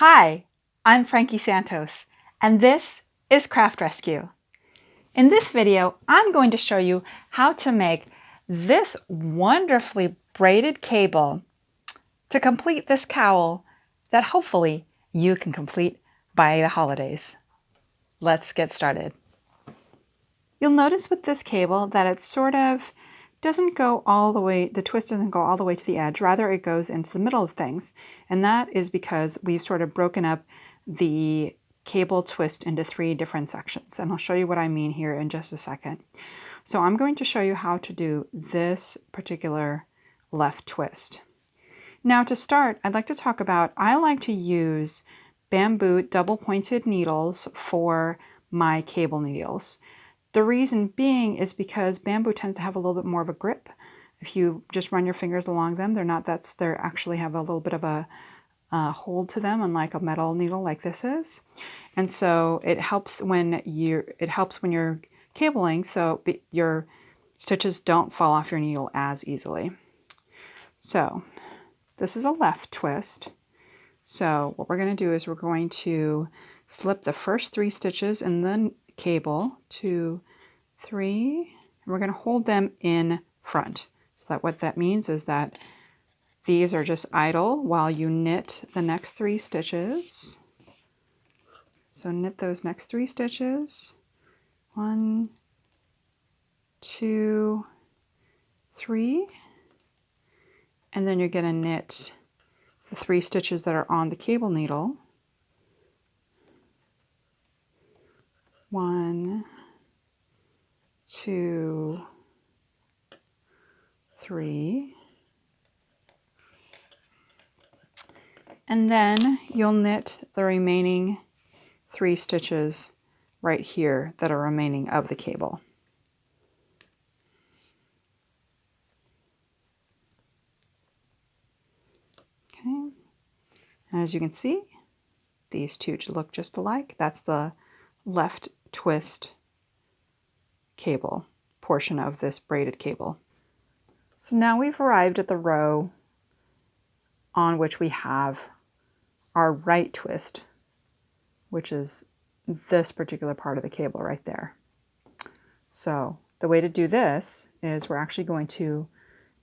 Hi, I'm Frankie Santos, and this is Craft Rescue. In this video, I'm going to show you how to make this wonderfully braided cable to complete this cowl that hopefully you can complete by the holidays. Let's get started. You'll notice with this cable that it sort of doesn't go all the way, the twist doesn't go all the way to the edge, rather it goes into the middle of things. And that is because we've sort of broken up the cable twist into 3 different sections. And I'll show you what I mean here in just a second. So I'm going to show you how to do this particular left twist. Now to start, I'd like to talk about, I like to use bamboo double-pointed needles for my cable needles. The reason being is because bamboo tends to have a little bit more of a grip. If you just run your fingers along them, they actually have a little bit of a hold to them, unlike a metal needle like this is. And so it helps when you're cabling, so your stitches don't fall off your needle as easily. So this is a left twist. So what we're going to do is we're going to slip the first 3 stitches in the cable, 2, 3, and we're going to hold them in front. So that what that means is that these are just idle while you knit the next 3 stitches. So knit those next 3 stitches. 1, 2, 3. And then you're going to knit the 3 stitches that are on the cable needle. 1, 2, 3. And then you'll knit the remaining 3 stitches right here that are remaining of the cable. Okay. And as you can see, these 2 look just alike. That's the left twist cable portion of this braided cable. So now we've arrived at the row on which we have our right twist, which is this particular part of the cable right there. So the way to do this is we're actually going to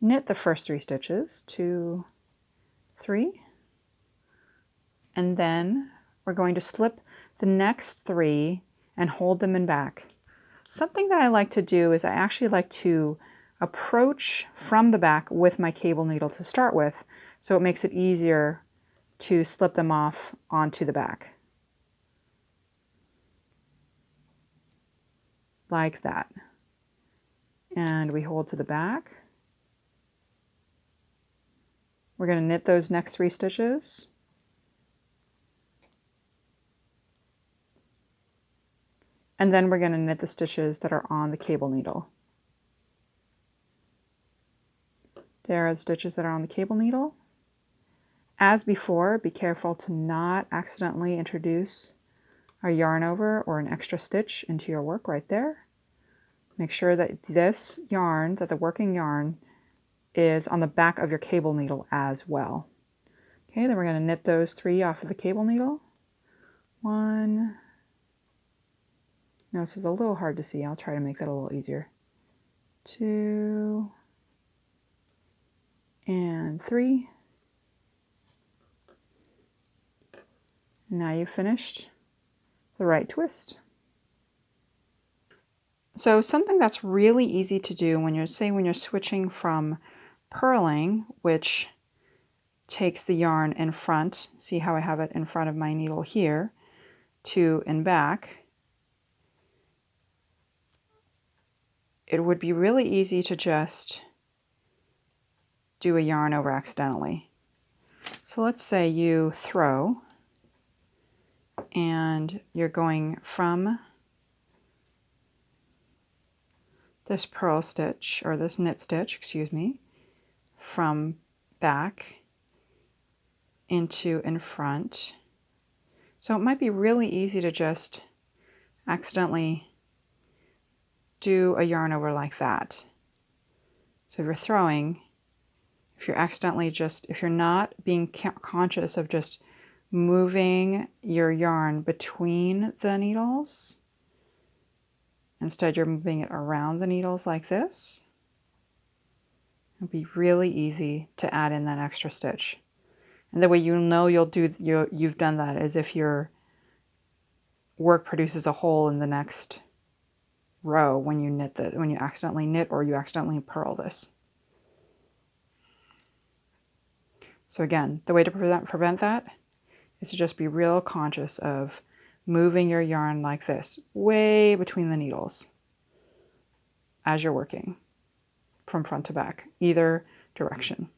knit the first 3 stitches, 2, 3, and then we're going to slip the next 3 and hold them in back. Something that I like to do is I actually like to approach from the back with my cable needle to start with, so it makes it easier to slip them off onto the back. Like that. And we hold to the back. We're going to knit those next 3 stitches. And then we're going to knit the stitches that are on the cable needle. There are the stitches that are on the cable needle. As before, be careful to not accidentally introduce a yarn over or an extra stitch into your work right there. Make sure that this yarn, that the working yarn, is on the back of your cable needle as well. Okay, then we're going to knit those 3 off of the cable needle. 1. Now this is a little hard to see. I'll try to make that a little easier. 2 and 3. Now you've finished the right twist. So something that's really easy to do when you're switching from purling, which takes the yarn in front, see how I have it in front of my needle here, to in back, it would be really easy to just do a yarn over accidentally. So let's say you throw and you're going from this purl stitch, or this knit stitch, excuse me, from back into in front. So it might be really easy to just accidentally do a yarn over like that. So if you're throwing, if you're not being conscious of just moving your yarn between the needles. Instead, you're moving it around the needles like this. It'll be really easy to add in that extra stitch. And the way you'll know you've done that is if your work produces a hole in the next row when you when you accidentally knit or you accidentally purl this. So again, the way to prevent that is to just be real conscious of moving your yarn like this, way between the needles as you're working from front to back, either direction.